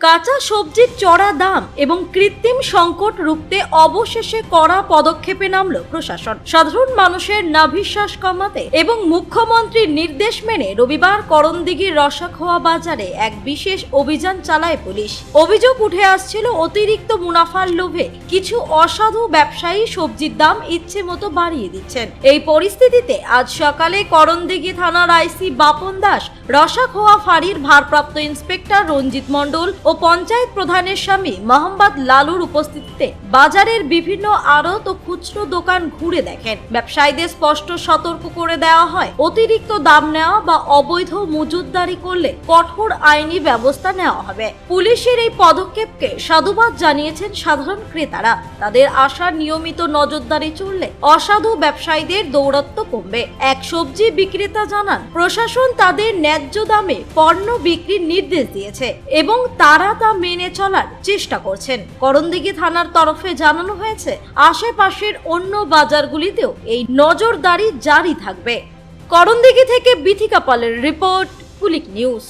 কাঁচা সবজির চড়া দাম এবং কৃত্রিম সংকট রুখতে অবশেষে কড়া পদক্ষেপে নামল প্রশাসন। সাধারণ মানুষের নাভিশ্বাস কমাতে এবং মুখ্যমন্ত্রীর নির্দেশ মেনে রবিবার করণদিঘির রসাখোয়া বাজারে এক বিশেষ অভিযান চালায় পুলিশ। অভিযোগ উঠে আসছিল অতিরিক্ত মুনাফার লোভে কিছু অসাধু ব্যবসায়ী সবজির দাম ইচ্ছে মতো বাড়িয়ে দিচ্ছেন। এই পরিস্থিতিতে আজ সকালে করণদিঘি থানার আইসি বাপন দাস, রসাখোয়া ফাঁড়ির ভারপ্রাপ্ত ইন্সপেক্টর রঞ্জিত মণ্ডল ও পঞ্চায়েত প্রধানের স্বামী মোহাম্মদ লালুর উপস্থিতিতে বাজারের বিভিন্ন আড়ত ও খুচরো দোকান ঘুরে দেখেন। ব্যবসায়ীদের স্পষ্ট সতর্ক করে দেওয়া হয়, অতিরিক্ত দাম নেওয়া বা অবৈধ মজুতদারি করলে কঠোর আইনি ব্যবস্থা নেওয়া হবে। পুলিশের এই পদক্ষেপকে সাধুবাদ জানিয়েছেন সাধারণ ক্রেতারা। তাদের আশার নিয়মিত নজরদারি চললে অসাধু ব্যবসায়ীদের দৌরাত্ম্য কমবে। এক সবজি বিক্রেতা জানান, প্রশাসন তাদের ন্যায্য দামে পণ্য বিক্রির নির্দেশ দিয়েছে এবং তারা তা মেনে চলার চেষ্টা করছেন। করণদিঘি থানার তরফে জানানো হয়েছে, আশেপাশের অন্য বাজারগুলিতেও এই নজরদারি জারি থাকবে। করণদিঘি থেকে বিথিকা পালের রিপোর্ট, পুলিশ নিউজ।